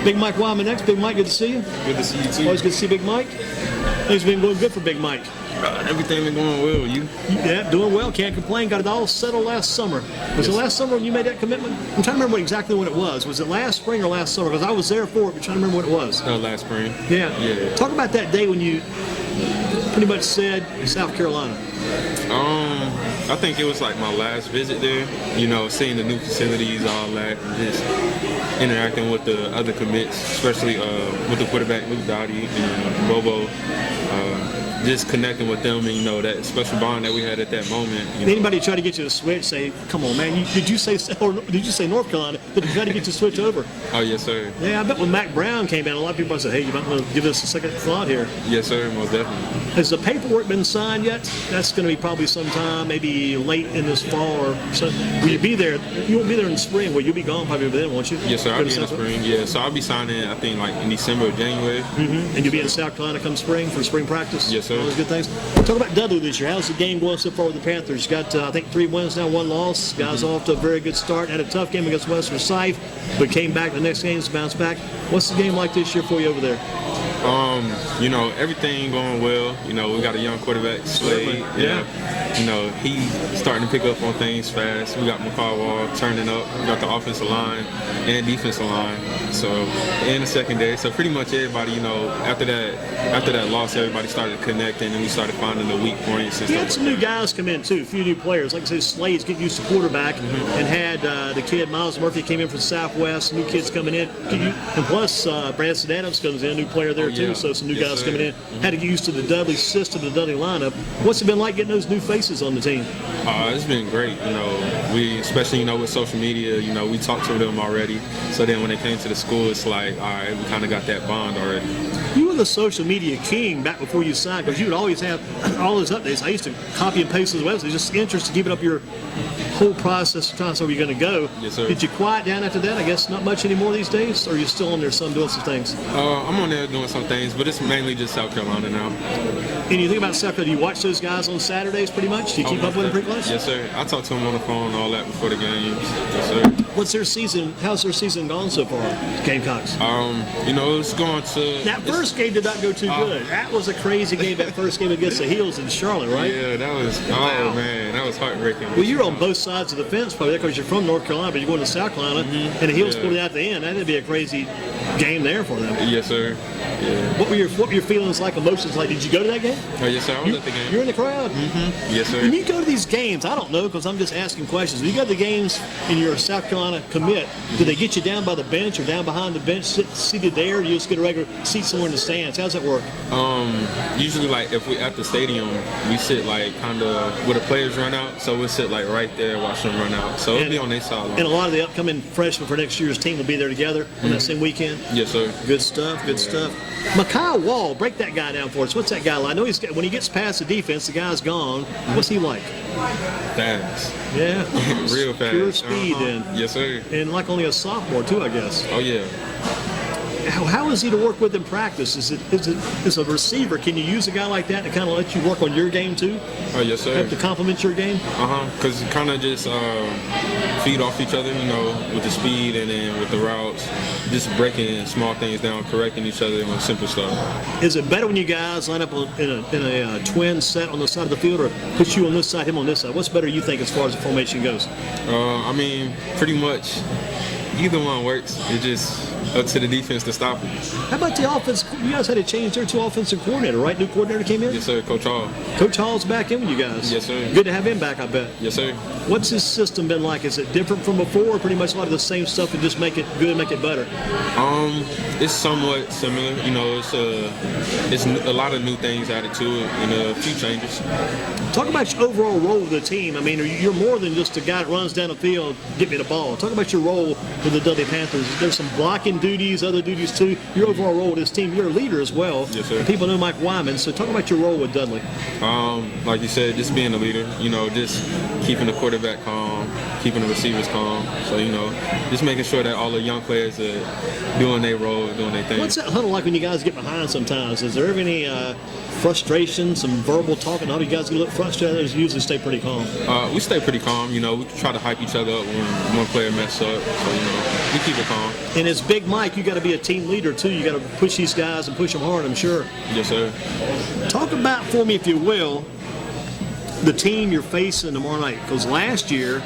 Big Mike Wyman next. Big Mike, good to see you. Good to see you too. Always good to see Big Mike. Things been going good for Big Mike. Everything been going well. You? Yeah, doing well. Can't complain. Got it all settled last summer. Was it last summer when you made that commitment? I'm trying to remember exactly when it was. Was it last spring or last summer? Because I was there for it, but trying to remember what it was. Last spring. Yeah. Yeah. Talk about that day when you pretty much said South Carolina. I think it was like my last visit there. You know, seeing the new facilities, all that, and just interacting with the other commits, especially with the quarterback, Luke Dudley and Bobo. Just connecting with them and, you know, that special bond that we had at that moment. Anybody try to get you to switch, say, come on, man, did you say North Carolina? Did you try to get you to switch over? Oh, yes, sir. Yeah, I bet when Mac Brown came in, a lot of people said, hey, you might want to give us a second thought here. Yes, sir, most definitely. Has the paperwork been signed yet? That's going to be probably sometime, maybe late in this fall or so. Will you be there? You won't be there in the spring. Well, you'll be gone probably then, won't you? Yes, sir, I'll be in the spring, yeah. So I'll be signing, I think, like in December or January. Mm-hmm. And you'll be in South Carolina come spring for spring practice? Yes, sir. All those good things. Talk about Dudley this year. How's the game going so far with the Panthers? Got, I think, 3 wins now, 1 loss. Guys off to a very good start. Had a tough game against Western Forsyth, but came back the next game to bounce back. What's the game like this year for you over there? You know, everything going well. You know, we got a young quarterback, Slade. Yeah. You know, he's starting to pick up on things fast. We got McCall Wall turning up. We got the offensive line and defensive line. So, and the secondary. So pretty much everybody, you know, after that loss, everybody started connecting and we started finding the weak points and You stuff had some like new guys come in, too. A few new players. Like I said, Slade's getting used to quarterback and had the kid, Miles Murphy, came in from Southwest. New kids coming in. And plus, Branson Adams comes in, a new player there, too. Yeah. So some new Yes, guys sir. coming in. Had to get used to the Dudley system, the Dudley lineup. What's it been like getting those new faces on the team? It's been great. You know, we, especially, you know, with social media, you know, we talked to them already. So then when they came to the school, it's like, all right, we kind of got that bond already. You were the social media king back before you signed, because you would always have all those updates. I used to copy and paste those websites. Just interested, keeping up your whole process, trying to see where you're going to go. Yes, sir. Did you quiet down after that? I guess not much anymore these days, or are you still on there doing some things? I'm on there doing some things, but it's mainly just South Carolina now. And you think about South Carolina, do you watch those guys on Saturdays pretty much? Do you keep up with them pretty close? Yes, sir. I talk to them on the phone and all that before the games. Yes, sir. What's their season? How's their season gone so far, Gamecocks? You know, it's going to... That first game did not go too good. That was a crazy game, that first game against the Heels in Charlotte, right? Yeah, that was... Wow. Oh, man, that was heartbreaking. Well, you're on both sides of the fence probably because you're from North Carolina, but you're going to South Carolina, and the Heels pulled it out at the end. That'd be a crazy game there for them. Yes, sir. Yeah. What were your feelings like, emotions like? Did you go to that game? Oh, yes, sir. I was at the game. You're in the crowd? Yes, sir. When you go to these games, I don't know because I'm just asking questions. When you go to the games and you're a South Carolina commit, do they get you down by the bench or down behind the bench, seated there, or you just get a regular seat somewhere in the stands? How's that work? Usually, like, if we at the stadium, we sit, like, kind of where the players run out, so we'll sit, like, right there, watch them run out. So it'll be on their sideline. And a lot of the upcoming freshmen for next year's team will be there together on that same weekend? Yes, sir. Good stuff, good stuff. Makai Wall, break that guy down for us. What's that guy like? I know when he gets past the defense, the guy's gone. What's he like? Fast. Yeah. Real fast. Pure speed, then. Yes, sir. And like only a sophomore, too, I guess. Oh, yeah. How is he to work with in practice? Is a receiver, can you use a guy like that to kind of let you work on your game, too? Oh, yes, sir. Have to complement your game? Because you kind of just feed off each other, you know, with the speed and then with the routes, just breaking small things down, correcting each other on simple stuff. Is it better when you guys line up in a twin set on the side of the field, or put you on this side, him on this side? What's better, you think, as far as the formation goes? I mean, pretty much either one works. It's just up to the defense to stop it. How about the offense? You guys had to change their 2 offensive coordinator, right? New coordinator came in? Yes, sir. Coach Hall. Coach Hall's back in with you guys. Yes, sir. Good to have him back, I bet. Yes, sir. What's his system been like? Is it different from before, or pretty much a lot of the same stuff and just make it good, make it better? It's somewhat similar. You know, it's a lot of new things added to it and a few changes. Talk about your overall role of the team. I mean, you're more than just a guy that runs down the field, get me the ball. Talk about your role with the Dudley Panthers. There's some blocking duties, other duties too. Your overall role with this team. You're a leader as well. Yes, sir. And people know Mike Wyman. So talk about your role with Dudley. Like you said, just being a leader. You know, just keeping the quarterback calm, keeping the receivers calm. So, you know, just making sure that all the young players are doing their role, doing their thing. What's that huddle like when you guys get behind sometimes? Is there ever any frustration, some verbal talking? How do you guys get a little frustrated? Or usually stay pretty calm? We stay pretty calm. You know, we try to hype each other up when one player messes up. So, you know, we keep it calm. And as Big Mike, you got to be a team leader too. You got to push these guys and push them hard, I'm sure. Yes, sir. Talk about for me, if you will, the team you're facing tomorrow night. Because last year,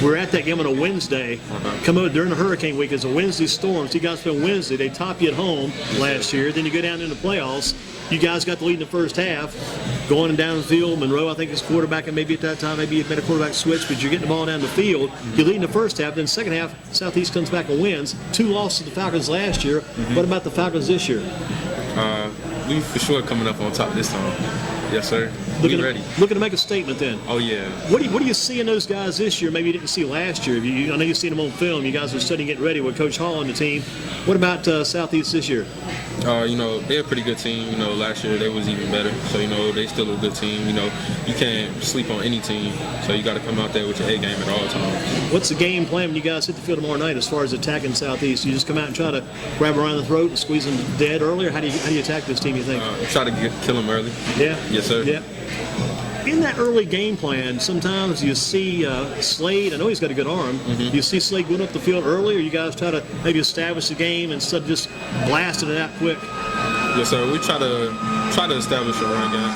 we were at that game on a Wednesday. Come over during the hurricane week. It's a Wednesday storm. So you guys play Wednesday. They top you at home last year. Then you go down in the playoffs. You guys got the lead in the first half. Going down the field, Monroe, I think, is quarterback, and maybe at that time, maybe you've been a quarterback switch, but you're getting the ball down the field. You lead in the first half. Then second half, Southeast comes back and wins. 2 losses to the Falcons last year. What about the Falcons this year? We for sure coming up on top this time. Yes, sir. We ready. Looking to make a statement then. Oh, yeah. What do you see in those guys this year? Maybe you didn't see last year. I know you've seen them on film. You guys are studying, getting ready with Coach Hall and the team. What about Southeast this year? They're a pretty good team. Last year they was even better. So, they still a good team. You can't sleep on any team. So you got to come out there with your A game at all times. What's the game plan when you guys hit the field tomorrow night as far as attacking Southeast? You just come out and try to grab around the throat and squeeze them dead early, or how do you attack this team, you think? Try to kill them early. Yeah? Yes, sir. Yeah. In that early game plan, sometimes you see Slade. I know he's got a good arm. You see Slade going up the field early, or you guys try to maybe establish the game instead of just blasting it out quick? Yes, sir. We try to establish a run game.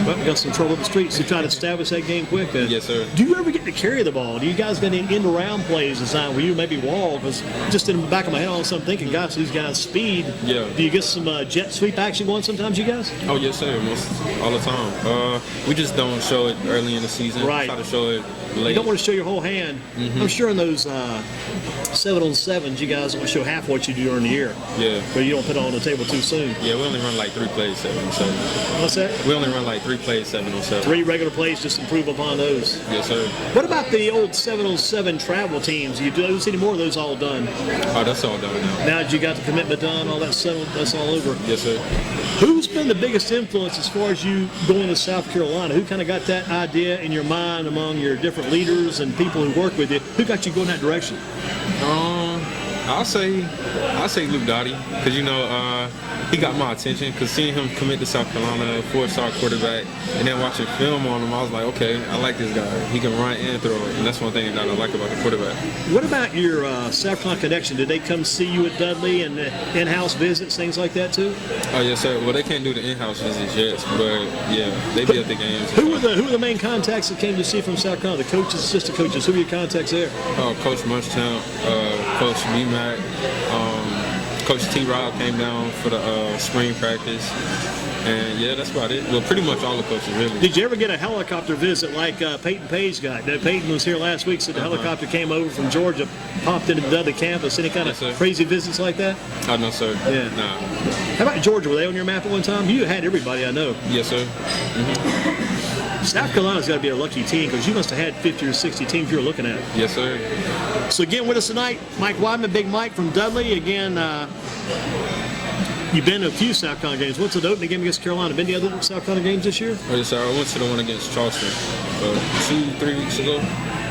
Well, we got some trouble in the streets. So try to establish that game quick then. Yes, sir. Do you ever get to carry the ball? Do you guys got any end-around plays designed where you maybe wall? Because just in the back of my head, all of a sudden thinking, gosh, these guys' speed. Yeah. Do you get some jet sweep action going sometimes, you guys? Oh, yes, sir. All the time. We just don't show it early in the season. Right. Try to show it late. You don't want to show your whole hand. I'm sure in those 7-on-7s, you guys don't show half what you do during the year. Yeah. But you don't put it on the table too soon. Yeah, we only run like 3 plays 7-on-7. What's that? We only run like 3 plays 7-on-7. 3 regular plays, just improve upon those. Yes, sir. What about the old 7-on-7 travel teams? You don't see any more of those all done? Oh, that's all done now. Now that you got the commitment done, all that settled, that's all over. Yes, sir. Who's been the biggest influence as far as you going to South Carolina? Who kind of got that idea in your mind among your different leaders and people who work with you? Who got you going that direction? I'll say Luke Dottie, because he got my attention. Because seeing him commit to South Carolina, 4-star quarterback, and then watching film on him, I was like, okay, I like this guy. He can run and throw it, and that's one thing that I like about the quarterback. What about your South Carolina connection? Did they come see you at Dudley and in-house visits, things like that too? Oh yes, sir. Well, they can't do the in-house visits yet, but yeah, they be at the games. Who were the main contacts that came to see from South Carolina? The coaches, assistant coaches. Who were your contacts there? Coach Munchamp, Coach Wyman. Coach T-Rob came down for the spring practice, and yeah, that's about it. Well, pretty much all the coaches, really. Did you ever get a helicopter visit like Peyton Page got? Peyton was here last week, said the helicopter came over from Georgia, popped into the Dudley campus. Any kind of crazy visits like that? Oh, no, sir. Yeah. Nah. How about Georgia? Were they on your map at one time? You had everybody, I know. Yes, sir. South Carolina's got to be a lucky team because you must have had 50 or 60 teams you were looking at. Yes, sir. So again, with us tonight, Mike Wyman, Big Mike from Dudley. Again, you've been to a few South Carolina games. What's the opening game against Carolina? Been to the other South Carolina games this year? Oh, yes, sir. I went to the one against Charleston 2-3 weeks ago.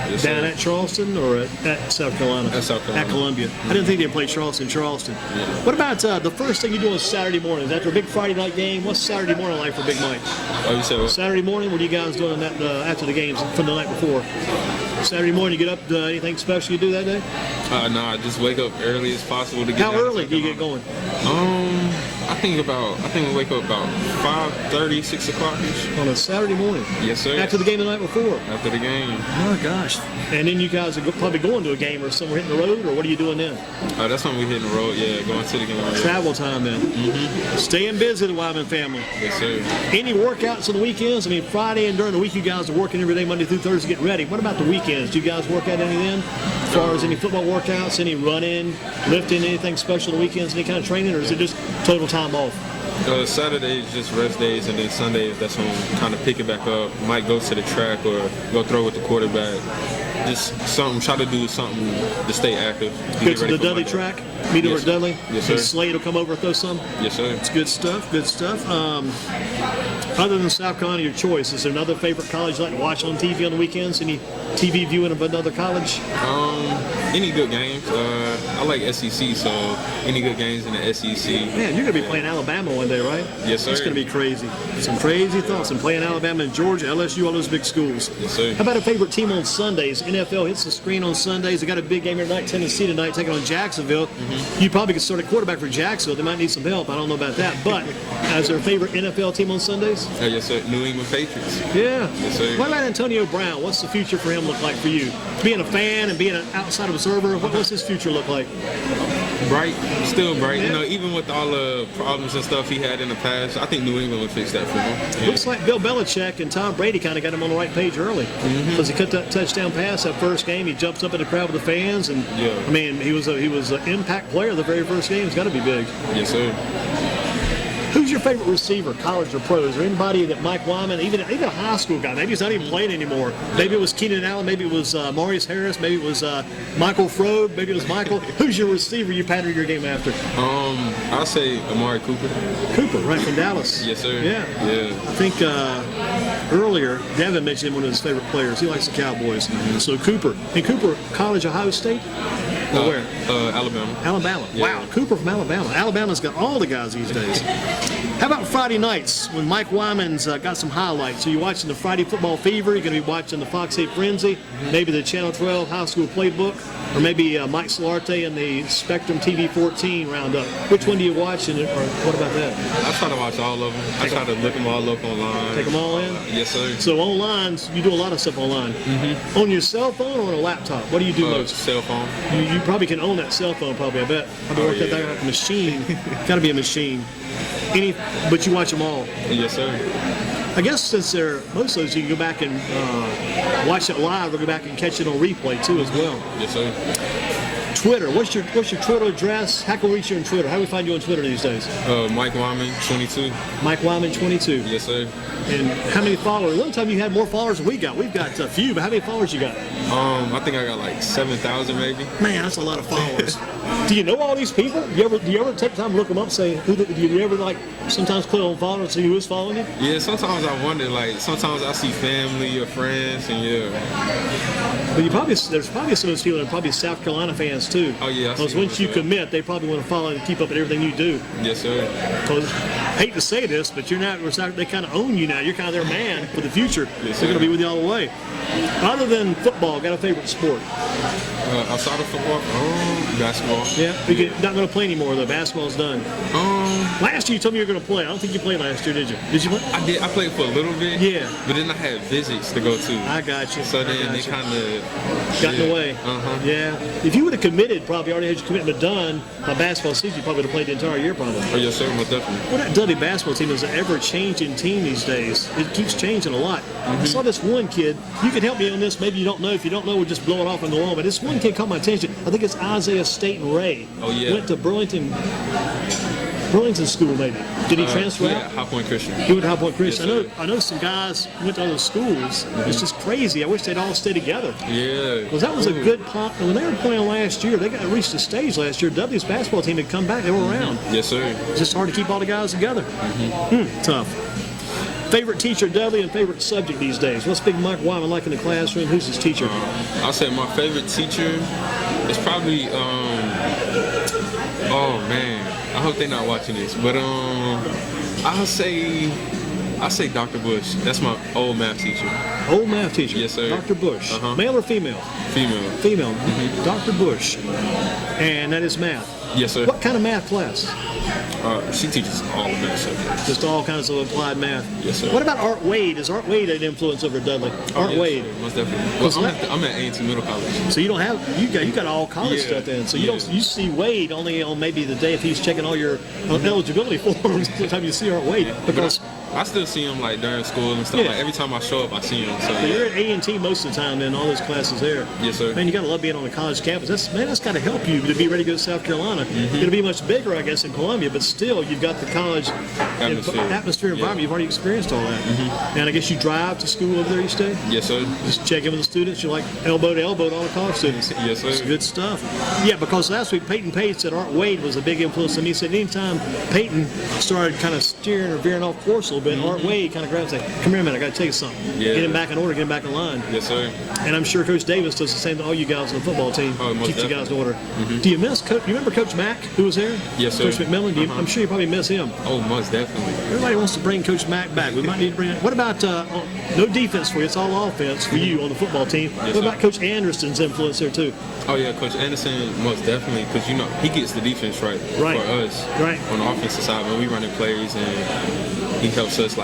Yes, down at Charleston or at South Carolina? At South Carolina. At Columbia. I didn't think they played Charleston. Yeah. What about the first thing you do on Saturday morning? After a big Friday night game, what's Saturday morning like for Big Mike? Oh, you said what? Saturday morning, what are you guys doing that after the games from the night before? Saturday morning, you get up, anything special you do that day? No, I just wake up early as possible to get How early do you get going? I think we wake up about 5:30, 6 o'clock-ish. On a Saturday morning? Yes, sir. After the game the night before? After the game. Oh, gosh. And then you guys are probably going to a game or somewhere hitting the road, or what are you doing then? That's when we hitting the road, yeah, going to the game. Travel time then. Staying busy, the Wyman family. Yes, sir. Any workouts on the weekends? I mean, Friday and during the week you guys are working every day, Monday through Thursday, getting ready. What about the weekends? Do you guys work out any then? As far as any football workouts, any running, lifting, anything special on the weekends, any kind of training, or is it just total time off? Saturdays just rest days, and then Sundays that's when we kind of pick it back up. Might go to the track or go throw with the quarterback. Just try to do something to stay active. Go to the Dudley track, meet over at Dudley. Yes, sir. And Slade will come over and throw some. Yes, sir. It's good stuff. Good stuff. Other than South Carolina, your choice. Is there another favorite college you like to watch on TV on the weekends? Any TV viewing of another college? Any good games. I like SEC, so any good games in the SEC. Man, you're going to be playing Alabama one day, right? Yes, sir. It's going to be crazy. Some crazy thoughts. And playing Alabama and Georgia, LSU, all those big schools. Yes, sir. How about a favorite team on Sundays? NFL hits the screen on Sundays. They got a big game here tonight, Tennessee tonight, taking on Jacksonville. You probably could start a quarterback for Jacksonville. They might need some help. I don't know about that. But is there a favorite NFL team on Sundays? Yes, sir. New England Patriots. Yeah. Yes, sir. What about Antonio Brown? What's the future for him look like for you? Being a fan and being an outside observer, what's his future look like? Bright, still bright. Yeah. You know, even with all the problems and stuff he had in the past, I think New England would fix that for him. Yeah. Looks like Bill Belichick and Tom Brady kind of got him on the right page early because he cut that touchdown pass that first game. He jumps up in the crowd with the fans, and I mean, he was an impact player the very first game. It's got to be big. Yes, sir. Who's your favorite receiver, college or pros? Or anybody that Mike Wyman, even a high school guy, maybe he's not even playing anymore. Maybe it was Keenan Allen, maybe it was Maurice Harris, maybe it was Michael Frobe, maybe it was Michael. Who's your receiver you pattern your game after? I'll say Amari Cooper. Cooper, right from Dallas. Yes, sir. Yeah. Yeah. I think earlier, Devin mentioned him one of his favorite players. He likes the Cowboys. So Cooper. And Cooper, college, Ohio State? Or where? Alabama. Alabama. Yeah. Wow, Cooper from Alabama. Alabama's got all the guys these days. How about Friday nights when Mike Wyman's got some highlights? Are you watching the Friday Football Fever? You're going to be watching the Fox 8 Frenzy, maybe the Channel 12 High School Playbook, or maybe Mike Solarte and the Spectrum TV 14 roundup. Which one do you watch, and or what about that? I try to watch all of them. I try to look them all up online. Take them all in? Yes, sir. So online, you do a lot of stuff online. On your cell phone or on a laptop? What do you do most? Cell phone. You probably can own that cell phone, probably, I bet. Probably work that thing like a machine. Got to be a machine. But you watch them all. Yes, sir. I guess since most of those, you can go back and watch it live or go back and catch it on replay, too, as well. Yes, sir. Twitter. What's your Twitter address? How can we reach you on Twitter? How do we find you on Twitter these days? Mike Wyman, 22. Mike Wyman, 22. Yes, sir. And how many followers? One time you had more followers than we got. We've got a few, but how many followers you got? I think I got like 7,000 maybe. Man, that's a lot of followers. Do you know all these people? Do you ever take time to look them up? Say, do you ever like sometimes click on follow and see who's following you? Yeah, sometimes I wonder. Like sometimes I see family or friends, and But there's probably some of those people that are probably South Carolina fans too. Oh yeah. Because once you commit, they probably want to follow and keep up with everything you do. Yes, sir. Because hate to say this, but you're not. They kind of own you now. You're kind of their man for the future. Yes, They're going to be with you all the way. Other than football, got a favorite sport? Outside of football, basketball. Yeah. You're not going to play anymore though. Basketball's done. Last year you told me you were going to play. I don't think you played last year, did you? Did you play? I did. I played for a little bit. Yeah. But then I had visits to go to. I got you. So then they kind of got in the way. Yeah. If you would have committed, probably already had your commitment done by basketball season, you probably would have played the entire year probably. Oh yes, sir. Most definitely. Well, that Dudley basketball team is an ever-changing team these days. It keeps changing a lot. I saw this one kid. You can help me on this. Maybe you don't know. If you don't know, we'll just blow it off and go on. But this one kid caught my attention. I think it's Isaiah Staten Ray. Oh yeah. Went to Burlington School, maybe. Did he transfer Yeah, out? High Point Christian. He went to High Point Christian. Yes, I know some guys went to other schools. It's just crazy. I wish they'd all stay together. Yeah. Because that was a good pop. And when they were playing last year, they got reached the stage last year. Dudley's basketball team had come back. They were around. Yes, sir. It's just hard to keep all the guys together. Tough. Favorite teacher, Dudley, and favorite subject these days? What's Big Mike Wyman like in the classroom? Who's his teacher? I'll say my favorite teacher is probably, oh man, I hope they're not watching this, but I'll say Dr. Bush. That's my old math teacher. Old math teacher? Yes, sir. Dr. Bush. Male or female? Female. Female. Dr. Bush. And that is math. Yes, sir. What kind of math class? She teaches all the math subjects. Just all kinds of applied math. Yes, sir. What about Art Wade? Is Art Wade an influence over Dudley? Art yes, Wade. Sir. Most definitely. Well, I'm at A&T Middle College. So you don't have you got all college stuff then. So you see Wade only on maybe the day if he's checking all your eligibility forms. Sometimes you see Art Wade because I still see him like during school and stuff. Yeah. Like every time I show up, I see him. So you're at A&T most of the time, then all those classes there. Yes, sir. Man, you gotta love being on a college campus. That's got to help you to be ready to go to South Carolina. It'll be much bigger, I guess, in Columbia, but still, you've got the college atmosphere environment. You've already experienced all that. And I guess you drive to school over there each day. Yes, sir. Just check in with the students. You're like elbow to elbow with all the college students. Yes, sir. It's good stuff. Yeah, because last week Peyton Page said Art Wade was a big influence on me. He said anytime Peyton started kind of steering or veering off course a little bit, Art Wade kind of grabbed and said, "Come here a minute, I got to tell you something." Yeah. Get him back back in order, get them back in line. Yes, sir. And I'm sure Coach Davis does the same to all you guys on the football team. Oh, most keeps you guys in order. Mm-hmm. Do you miss Coach? You remember Coach Mack, who was there? Yes, sir. Coach McMillan. I'm sure you probably miss him. Oh, most definitely. Everybody wants to bring Coach Mack back. We might need to bring. What about no defense for you? It's all offense for you on the football team. Yes, what sir. about Coach Anderson's influence there too? Oh yeah, Coach Anderson most definitely, because you know he gets the defense right for us on the offensive side when we running plays, and he helps us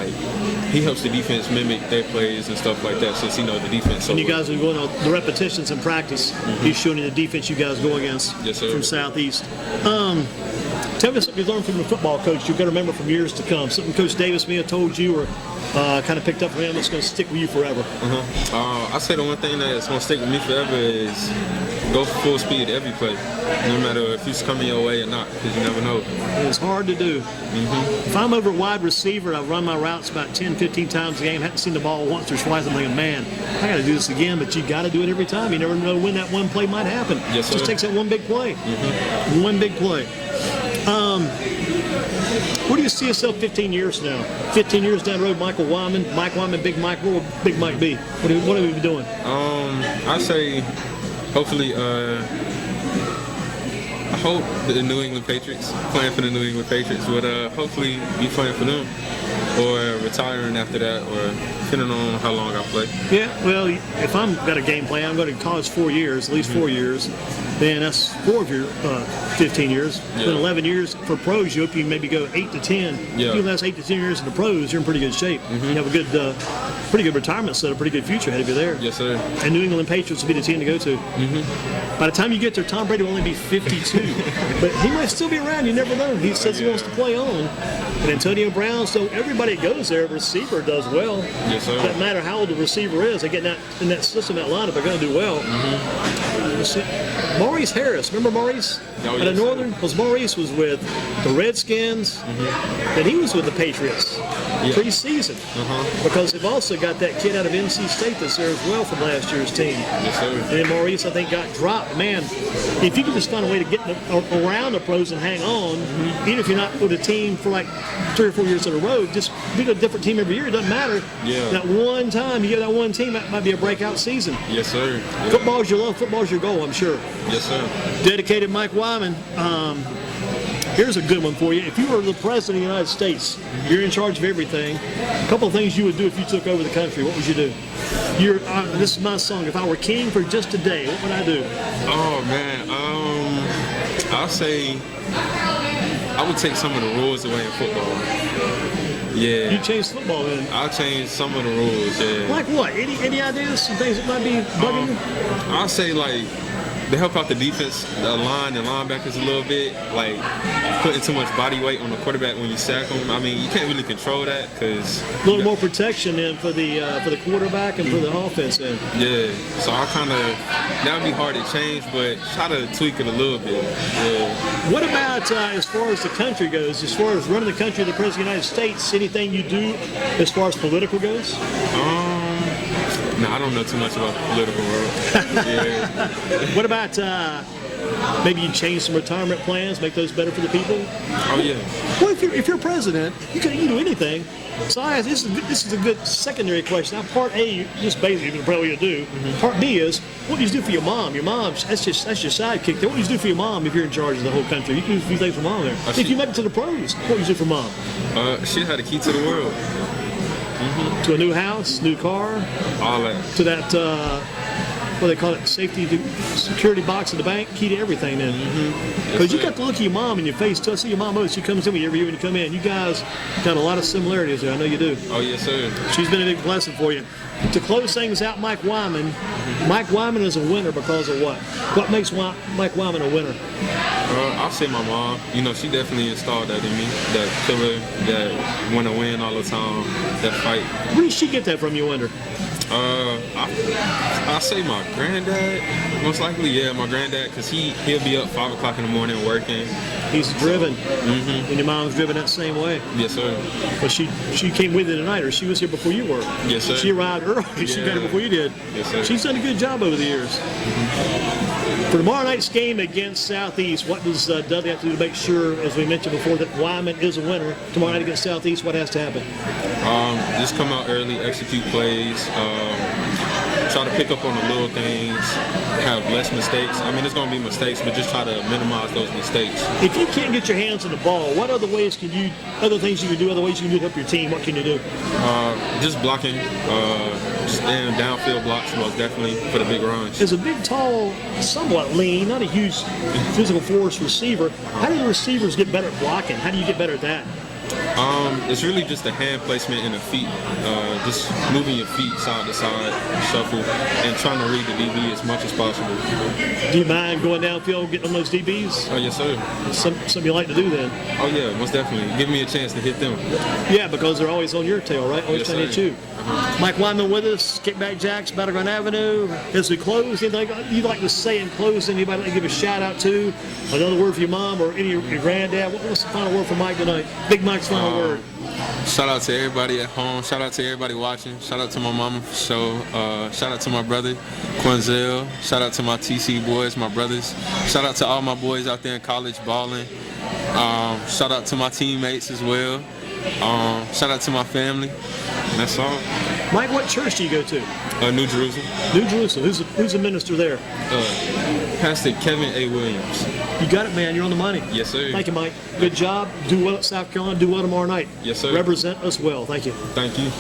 he helps the defense mimic their plays and stuff like that, since he knows the defense. So and you guys are going on the repetitions in practice. He's showing you the defense you guys go against from Southeast. Tell me something you learned from the football coach you've got to remember from years to come. Something Coach Davis may have told you or kind of picked up from him that's going to stick with you forever. I say the one thing that's going to stick with me forever is go full speed every play, no matter if he's coming your way or not, because you never know. It's hard to do. If I'm over at wide receiver, I've run my routes about 10, 15 times a game, haven't seen the ball once or twice, I'm thinking, man, I got to do this again, but you got to do it every time. You never know when that one play might happen. Yes, sir. It just takes that one big play. One big play. Where do you see yourself 15 years from now? 15 years down the road, Mike Wyman, Big Mike, where will Big Mike be? What are we doing? I say, hopefully, I hope the New England Patriots, playing for the New England Patriots, would hopefully be playing for them, or retiring after that, or depending on how long I play. Yeah, well, if I'm got a game plan, I'm going to college 4 years, at least 4 years. Then that's 4 of your 15 years. Then 11 years for pros. You hope you maybe go 8 to 10. Yeah. You last 8 to 10 years in the pros, you're in pretty good shape. You have a good, pretty good retirement set, a pretty good future ahead of you there. Yes, sir. And New England Patriots will be the team to go to. By the time you get there, Tom Brady will only be 52. But he might still be around. You never know. He says he wants to play on. And Antonio Brown, so everybody that goes there, receiver does well. Yes, sir. Doesn't matter how old the receiver is. They get in that system, that lineup, they're going to do well. Maurice Harris, remember Maurice? Oh, At yes, a Northern? Because Maurice was with the Redskins, and he was with the Patriots pre-season. Because they've also got that kid out of NC State that's there as well from last year's team. Yes, sir. And then Maurice, I think, got dropped. Man, if you could just find a way to get around the pros and hang on, even if you're not with a team for like 3 or 4 years in a row, just be with a different team every year. It doesn't matter. Yeah. That one time you get that one team, that might be a breakout season. Yes, sir. Yeah. Football's your love. Football's your goal, I'm sure. Yes, sir. Dedicated Mike Wyman. Here's a good one for you. If you were the president of the United States, you're in charge of everything. A couple of things you would do if you took over the country. What would you do? This is my song. If I were king for just a day, what would I do? Oh man, I'll say I would take some of the rules away in football. Yeah. You change football then? I'll change some of the rules. Yeah. Like what? Any ideas? Some things that might be bugging you? I'll say to help out the defense, the line and linebackers a little bit, like putting too much body weight on the quarterback when you sack them. I mean, you can't really control that because a little more protection then for the quarterback and for the offense then. Yeah, so that would be hard to change, but try to tweak it a little bit. Yeah. What about as far as the country goes, as far as running the country of the President of the United States, anything you do as far as political goes? No, I don't know too much about the political world. Yeah. What about maybe you change some retirement plans, make those better for the people? Oh yeah. Well, if you're president, you can do anything. So this is a good secondary question. Now, part A, just basically probably what you do. Part B is, what do you do for your mom? Your mom, that's your sidekick there. What do you do for your mom if you're in charge of the whole country? You can do a few things for mom there. If you make it to the pros, what do you do for mom? She had a key to the world. To a new house, new car, all that. To that, what they call it, security box at the bank, key to everything then. Because you got to look at your mom in your face too. I see your mom, she comes in with you every year when you come in. You guys got a lot of similarities there. I know you do. Oh, yes, sir. She's been a big blessing for you. To close things out, Mike Wyman. Mike Wyman is a winner because of what? What makes Mike Wyman a winner? I'll say my mom. You know, she definitely installed that in me. That killer, that want to win all the time, that fight. Where did she get that from, you wonder? I'll say my granddad, most likely, yeah, my granddad, because he'll be up 5 o'clock in the morning working, He's driven, and your mom's driven that same way. Yes, sir. But she came with you tonight, or she was here before you were. Yes, sir. She arrived early. She got here before you did. Yes, sir. She's done a good job over the years. For tomorrow night's game against Southeast, what does Dudley have to do to make sure, as we mentioned before, that Wyman is a winner? Tomorrow night against Southeast, what has to happen? Just come out early, execute plays, try to pick up on the little things, have less mistakes. I mean, there's going to be mistakes, but just try to minimize those mistakes. If you can't get your hands on the ball, what other things you can do, other ways you can do to help your team? What can you do? Just blocking, just downfield blocks most definitely for the big runs. As a big, tall, somewhat lean, not a huge physical force receiver, how do the receivers get better at blocking? How do you get better at that? It's really just the hand placement and the feet, just moving your feet side to side, shuffle, and trying to read the DB as much as possible. Do you mind going downfield, getting on those DBs? Oh, yes, sir. Something you like to do then? Oh, yeah, most definitely. Give me a chance to hit them. Yeah, because they're always on your tail, right? Always trying to hit you. Mike Wyman with us, Kickback Jacks, Battleground Avenue. As we close, anything you'd like to say in closing? Anybody like to give a shout out to? Another word for your mom or any of your granddad? What's the final word for Mike tonight? Big Mike's final word. Shout out to everybody at home. Shout out to everybody watching. Shout out to my mama for sure. Shout out to my brother, Quinzel. Shout out to my TC boys, my brothers. Shout out to all my boys out there in college balling. Shout out to my teammates as well. Shout out to my family. And that's all. Mike, what church do you go to? New Jerusalem. New Jerusalem. Who's the minister there? Pastor Kevin A. Williams. You got it, man. You're on the money. Yes, sir. Thank you, Mike. Good job. Do well at South Carolina. Do well tomorrow night. Yes, sir. Represent us well. Thank you. Thank you.